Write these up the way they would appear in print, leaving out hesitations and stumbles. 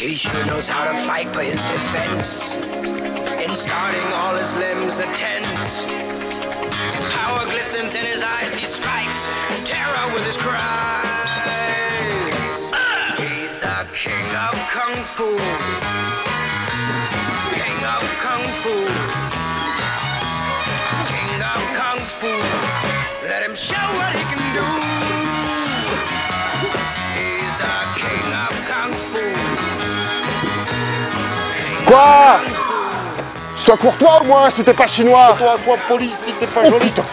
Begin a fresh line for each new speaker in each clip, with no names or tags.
He sure knows how to fight for his defense. In starting all his limbs are tense. Power glistens in his eyes, he strikes terror with his cries. He's the king of Kung Fu. King of Kung Fu. King of Kung Fu. Let him show what he can do. He's the king of Kung Fu.
Quoi? Sois courtois au moins si t'es pas chinois.
Toi, sois poli si t'es pas
Oh
joli.
putain.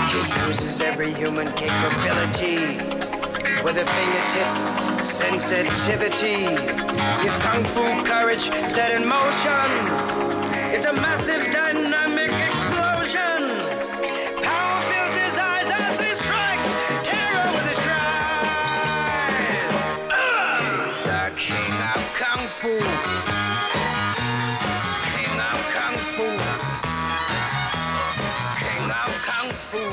He uses every human capability with a fingertip sensitivity. His kung fu courage set in motion. It's a massive dynamic explosion. Power fills his eyes as he strikes terror with his cries. He's the king of kung fu. King of kung fu. King of kung fu.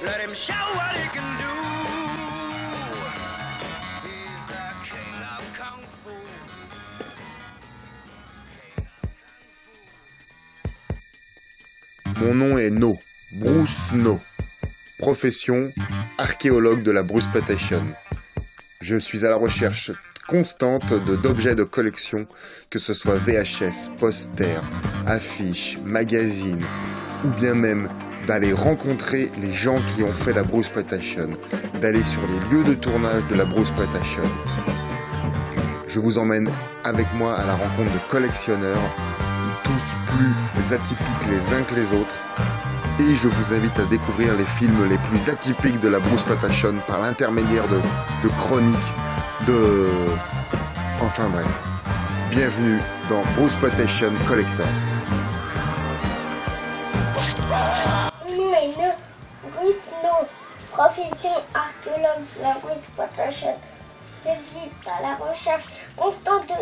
Let him show what he can do. He's the king of kung fu.
Mon nom est No, Bruce No. Profession, archéologue de la Bruceploitation. Je suis à la recherche constante d'objets de collection, que ce soit VHS, posters, affiches, magazines, ou bien même d'aller rencontrer les gens qui ont fait la Bruceploitation, d'aller sur les lieux de tournage de la Bruceploitation. Je vous emmène avec moi à la rencontre de collectionneurs, tous plus atypiques les uns que les autres, et je vous invite à découvrir les films les plus atypiques de la Bruceploitation par l'intermédiaire de chroniques, enfin bref. Bienvenue dans Bruceploitation Collector.
Mon nom est Bruce No, profession archéologue de la Bruceploitation. Je suis à la recherche constante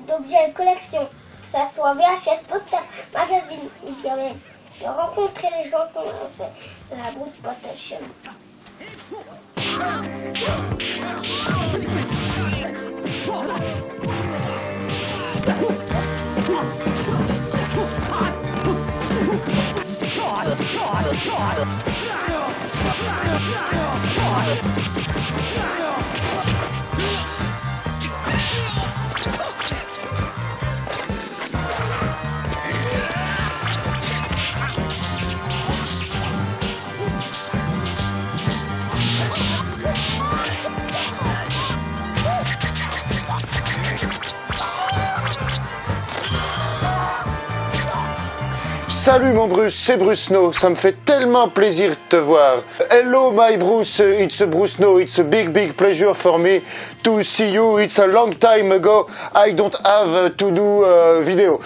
d'objets de collection, que ce soit VHS, posters, magazines, ou bien même de rencontrer les gens qui ont fait de la Bruceploitation.
Salut mon Bruce, c'est Bruce No, ça me fait tellement plaisir de te voir. Hello my Bruce, it's Bruce No, it's a big pleasure for me to see you. It's a long time ago, I don't have to do vidéo.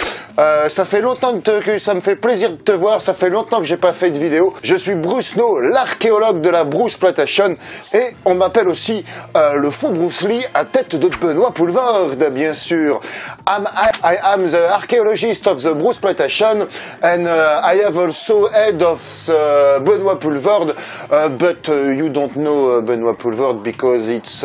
Ça fait longtemps que ça me fait plaisir de te voir, ça fait longtemps que j'ai pas fait de vidéo. Je suis Bruce No, l'archéologue de la Bruceploitation, et on m'appelle aussi le faux Bruce Lee à tête de Benoît Poulvord, bien sûr. I am the archaeologist of the Bruceploitation, and I have also head of Benoît Poulvord, but you don't know Benoît Poulvord because it's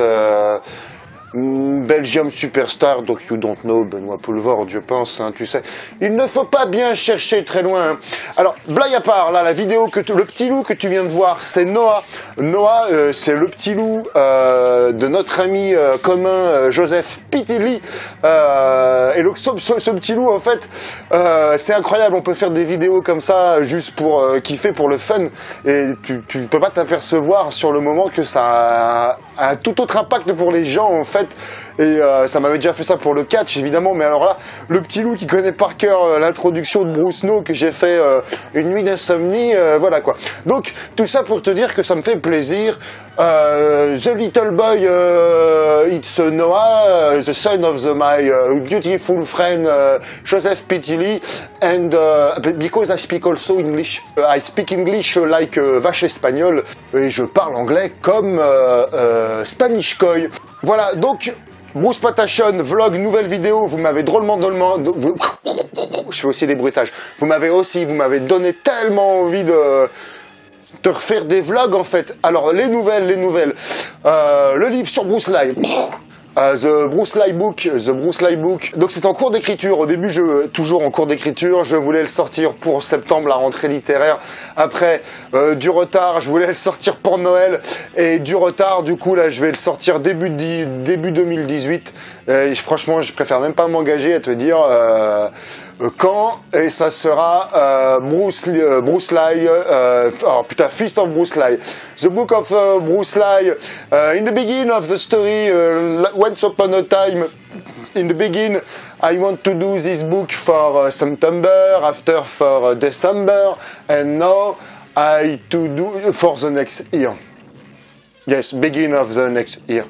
Belgium superstar, donc you don't know Benoît Poulvord, je pense, hein, tu sais. Il ne faut pas bien chercher très loin. Hein. Alors, blague à part, là, la vidéo le petit loup que tu viens de voir, c'est Noah. Noah, c'est le petit loup de notre ami commun Joseph Pitilly. Et donc, ce petit loup, en fait, c'est incroyable. On peut faire des vidéos comme ça, juste pour kiffer, pour le fun. Et tu peux pas t'apercevoir sur le moment que ça a un tout autre impact pour les gens, en fait. Et ça m'avait déjà fait ça pour le catch, évidemment, mais alors là, le petit loup qui connaît par cœur l'introduction de Bruce No que j'ai fait une nuit d'insomnie, voilà quoi. Donc, tout ça pour te dire que ça me fait plaisir. The little boy, it's Noah, the son of my beautiful friend Joseph Pitilly, and because I speak also English, I speak English like vache espagnole, et je parle anglais comme Spanish Coy. Voilà, donc Bruceploitation, vlog, nouvelle vidéo, vous m'avez drôlement, je fais aussi des bruitages, vous m'avez donné tellement envie te refaire des vlogs en fait. Alors les nouvelles, le livre sur Bruce Lee. The Bruce Lee Book. Donc c'est en cours d'écriture. Au début, toujours en cours d'écriture. Je voulais le sortir pour septembre, la rentrée littéraire. Après, du retard. Je voulais le sortir pour Noël. Et du retard, du coup, là, je vais le sortir début 2018. Et franchement, je préfère même pas m'engager à te dire quand. Et ça sera Bruce Lee. Feast of Bruce Lee. The Book of Bruce Lee. In the beginning of the story, once upon a time, in the beginning, I want to do this book for September, after for December, and now I to do for the next year. Yes, beginning of the next year.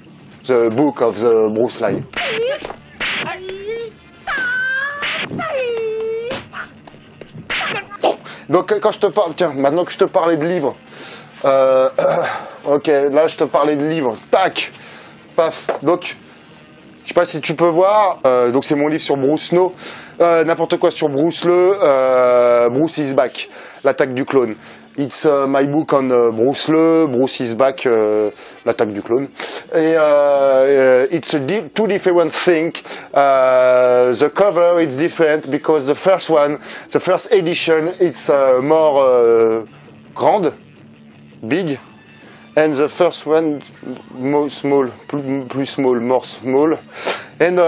The book of the Bruce Lee. Donc quand je te parle, tiens, maintenant que je te parlais de livres, ok, là je te parlais de livres, tac, paf, donc, je sais pas si tu peux voir, donc c'est mon livre sur Bruce No, n'importe quoi sur Bruce Lee, Bruce is back, l'attaque du clone. It's my book on Bruce Lee, Bruce is back, l'attaque du clone. Et it's two different things. The cover is different because the first edition, it's more grande, big, and the first one more small, plus small, more small. And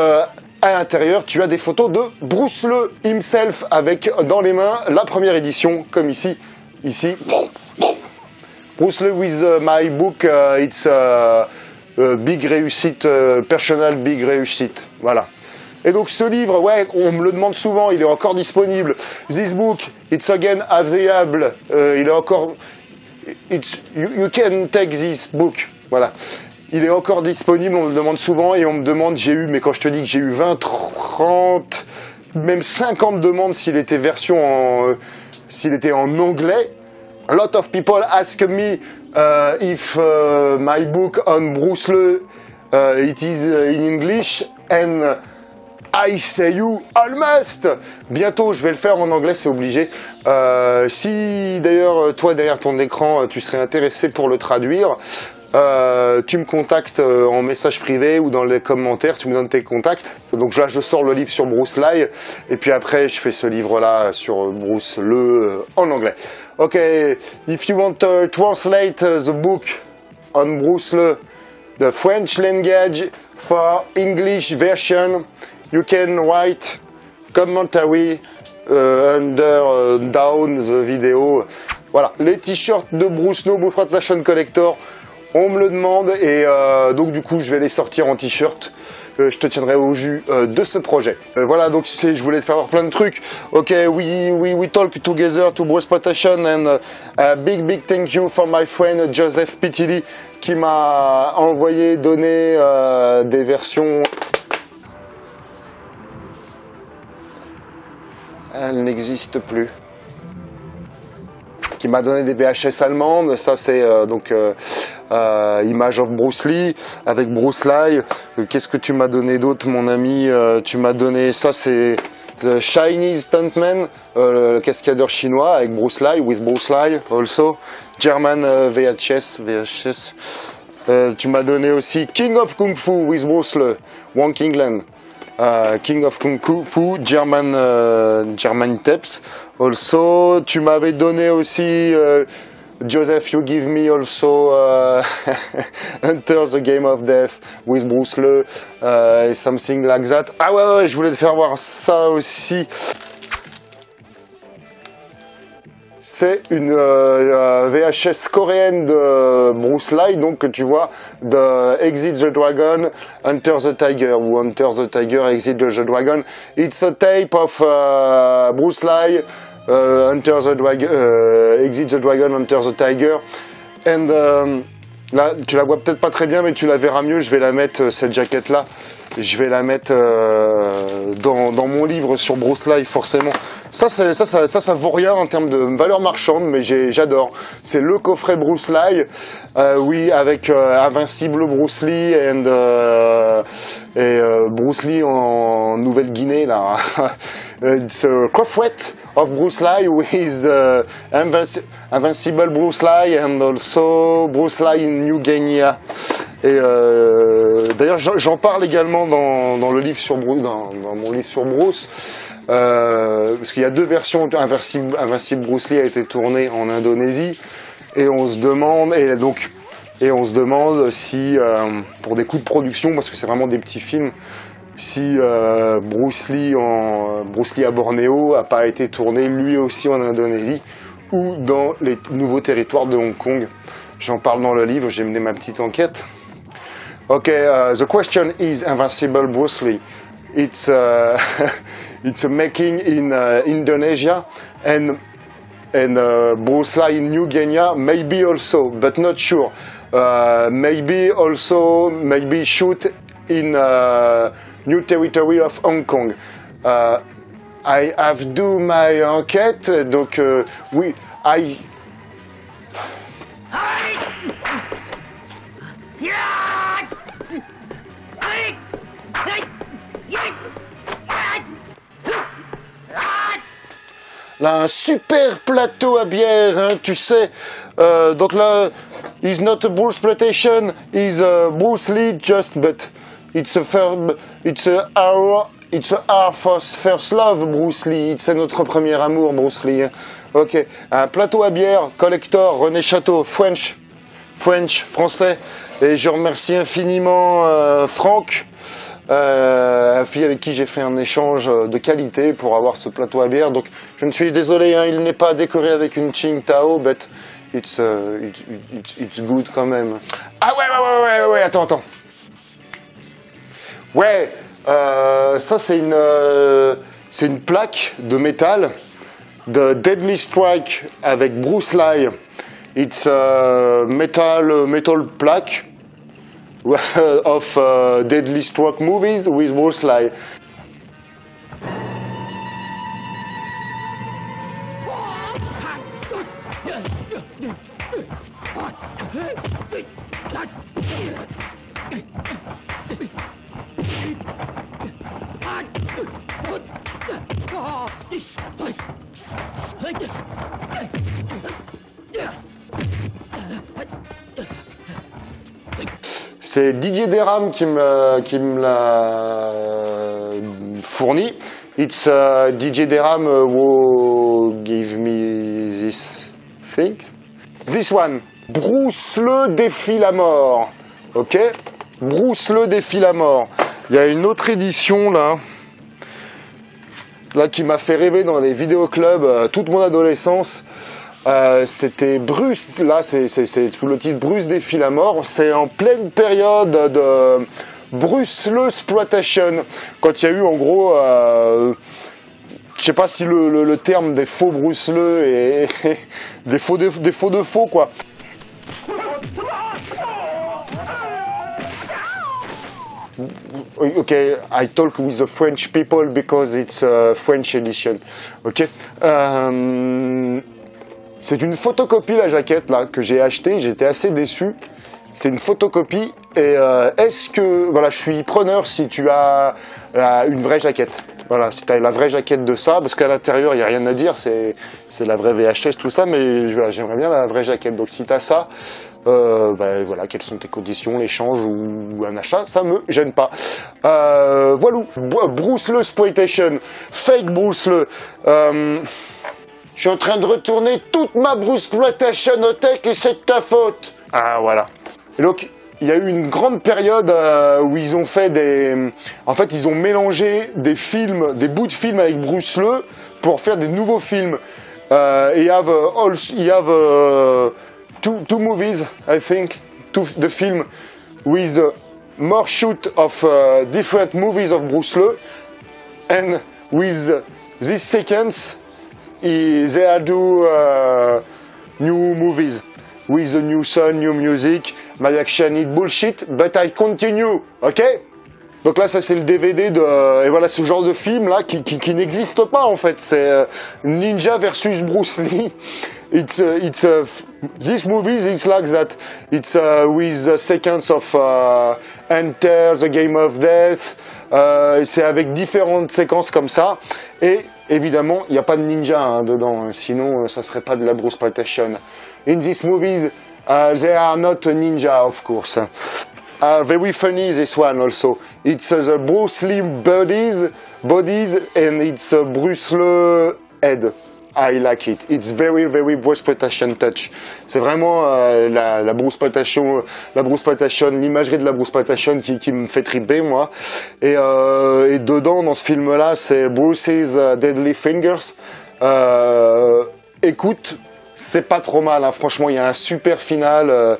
à l'intérieur, tu as des photos de Bruce Lee himself avec dans les mains la première édition, comme ici. Ici, Bruce Lee with my book, it's big réussite, personal big réussite, voilà. Et donc ce livre, ouais, on me le demande souvent, il est encore disponible. This book, it's again available, il est encore, you can take this book, voilà. Il est encore disponible, on me le demande souvent et on me demande, mais quand je te dis que j'ai eu 20, 30, même 50 demandes s'il était s'il était en anglais. A lot of people ask me if my book on Bruce Lee it is in English and I say you almost. Bientôt je vais le faire en anglais, c'est obligé. Si d'ailleurs toi derrière ton écran tu serais intéressé pour le traduire, tu me contactes en message privé ou dans les commentaires, tu me donnes tes contacts. Donc là je sors le livre sur Bruce Lee et puis après je fais ce livre là sur Bruce Lee en anglais. Ok, if you want to translate the book on Bruce Lee, the French language for English version, you can write commentary under down the video. Voilà, les t-shirts de Bruce Lee, Bruce Plantation Collector. On me le demande et donc du coup je vais les sortir en t-shirt. Je te tiendrai au jus de ce projet. Voilà, donc je voulais te faire voir plein de trucs. Ok, we talk together to Bruce Plantation and big thank you for my friend Joseph Pitili qui m'a donné des versions. Elle n'existe plus. Qui m'a donné des VHS allemandes, ça c'est Image of Bruce Lee, avec Bruce Lee. Qu'est-ce que tu m'as donné d'autre mon ami? Tu m'as donné, ça c'est The Chinese Stuntman, le cascadeur chinois avec Bruce Lee, with Bruce Lee also, German VHS. Tu m'as donné aussi King of Kung Fu with Bruce Lee, Wong England. King of Kung Fu, German tapes. Also, tu m'avais donné aussi Joseph, you give me also Enter the Game of Death with Bruce Lee, something like that. Ah ouais, je voulais te faire voir ça aussi. C'est une VHS coréenne de Bruce Lee, donc que tu vois, de Exit the Dragon, Enter the Tiger, ou Enter the Tiger, Exit the Dragon. It's a tape of Bruce Lee, Enter the Dragon, Exit the Dragon, Enter the Tiger. And là, tu la vois peut-être pas très bien, mais tu la verras mieux. Je vais la mettre, cette jaquette-là, je vais la mettre dans mon livre sur Bruce Lee, forcément. Ça vaut rien en termes de valeur marchande, mais j'adore. C'est le coffret Bruce Lee, oui, avec Invincible Bruce Lee and Bruce Lee en Nouvelle-Guinée là. It's a crossword of Bruce Lee with Invincible Bruce Lee and also Bruce Lee in New Guinea. Et d'ailleurs j'en parle également dans le livre sur Bruce, dans mon livre sur Bruce. Parce qu'il y a deux versions. Invincible Bruce Lee a été tourné en Indonésie et on se demande si pour des coûts de production, parce que c'est vraiment des petits films, si Bruce Lee à Bornéo a pas été tourné lui aussi en Indonésie ou dans les nouveaux territoires de Hong Kong. J'en parle dans le livre, j'ai mené ma petite enquête. Okay, the question is Invincible Bruce Lee. It's it's a making in Indonesia and Bruce Lee in New Guinea, maybe also, but not sure. Maybe shoot in new territory of Hong Kong. I have do my enquête, donc oui, Là, un super plateau à bière, hein, tu sais. Donc là, it's not a Bruce Plantation, it's a Bruce Lee just, but it's our first love, Bruce Lee. C'est notre premier amour, Bruce Lee. Ok, un plateau à bière, collector, René Château, French, français. Et je remercie infiniment Franck. Un fille avec qui j'ai fait un échange de qualité pour avoir ce plateau à bière. Donc je ne suis désolé, hein, il n'est pas décoré avec une Qingdao, but it's good quand même. Ah ouais, attends. Ouais, ça c'est une plaque de métal de Deadly Strike avec Bruce Lee. It's a metal plaque of Deadly Strike movies with Bruce Lee. C'est Didier Desrames qui me l'a fourni. It's Didier Desrames who give me this thing. This one. Bruce le défie la mort. Ok? Bruce le défie la mort. Il y a une autre édition là qui m'a fait rêver dans les vidéoclubs toute mon adolescence. C'était Bruce, là c'est sous le titre Bruce défie la mort. C'est en pleine période de Bruce Lee-sploitation, quand il y a eu en gros, je sais pas si le terme des faux Bruce Lee et des faux de faux quoi. Okay, I talk with the French people because it's a French edition. Ok. C'est une photocopie la jaquette là que j'ai achetée, j'étais assez déçu. C'est une photocopie et est-ce que voilà, je suis preneur si tu as une vraie jaquette. Voilà, si tu as la vraie jaquette de ça, parce qu'à l'intérieur il n'y a rien à dire, c'est la vraie VHS tout ça, mais voilà, j'aimerais bien la vraie jaquette. Donc si tu as ça, ben, voilà, quelles sont tes conditions, l'échange ou un achat, ça me gêne pas. Voilà, Bruce Lee exploitation, fake Bruce Lee. Je suis en train de retourner toute ma Bruce Plantation au tech et c'est de ta faute. Ah voilà. Et donc il y a eu une grande période où ils ont fait en fait ils ont mélangé des films, des bouts de films avec Bruce Lee pour faire des nouveaux films. You have two movies, I think, the film with more shoot of different movies of Bruce Lee, and with these seconds, they do new movies with a new sound, new music. My action is bullshit, but I continue, ok? Donc là, ça c'est le DVD et voilà ce genre de film là qui n'existe pas en fait. C'est Ninja versus Bruce Lee. this movie is like that. It's with the sequence of Enter, the Game of Death. C'est avec différentes séquences comme ça. Et évidemment, il n'y a pas de ninja hein, dedans. Sinon, ça serait pas de la Bruceploitation. In these movies, there are not a ninja, of course. Very funny this one also. It's the Bruce Lee bodies and it's Bruce Lee head. I like it. It's very Bruceploitation touch. C'est vraiment la Bruceploitation, l'imagerie de la Bruceploitation qui me fait triper moi. Et dedans dans ce film-là, c'est Bruce's Deadly Fingers. Écoute, c'est pas trop mal. Hein. Franchement, il y a un super final.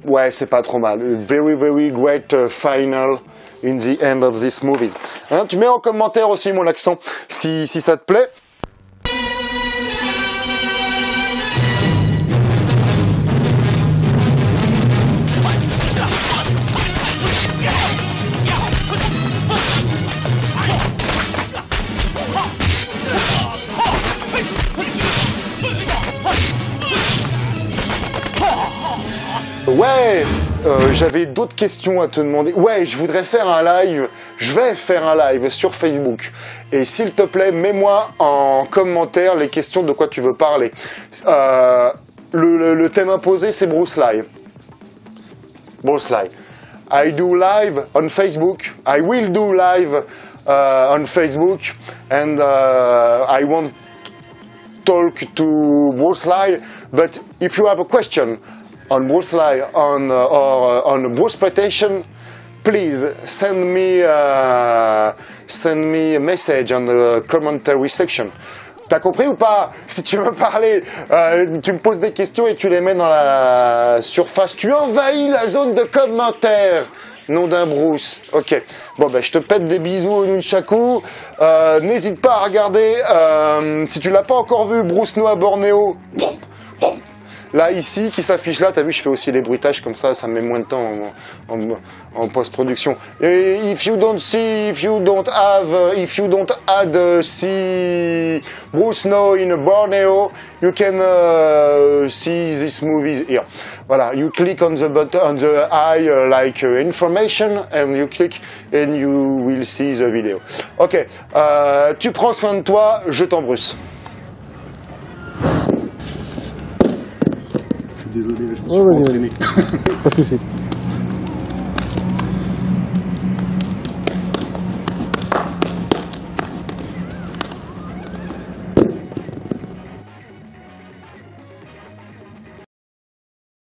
Ouais, c'est pas trop mal. Very great final. In the end of this movie. Hein, tu mets en commentaire aussi mon accent si ça te plaît. Ouais, j'avais d'autres questions à te demander. Ouais, je voudrais faire un live. Je vais faire un live sur Facebook. Et s'il te plaît, mets-moi en commentaire les questions de quoi tu veux parler. Le thème imposé, c'est Bruce Lee. Bruce Lee. I do live on Facebook. I will do live on Facebook. And I won't talk to Bruce Lee. But if you have a question on Bruce Lee or on Bruceploitation, please send me a message on the commentary section. T'as compris ou pas? Si tu veux parler, tu me poses des questions et tu les mets dans la surface. Tu envahis la zone de commentaires. Nom d'un Bruce. Ok. Bon, ben, je te pète des bisous au nunchaku. N'hésite pas à regarder, si tu l'as pas encore vu, Bruce No à Bornéo. Là, ici, qui s'affiche là, t'as vu, je fais aussi les bruitages comme ça me met moins de temps en post-production. If you don't add see Bruce No in Borneo, you can see this movie here. Voilà, you click on the button, on the eye, like information, and you click and you will see the video. Ok, tu prends soin de toi, je t'embrusse.
Désolé, je me suis pas entraîné.
Pas de soucis.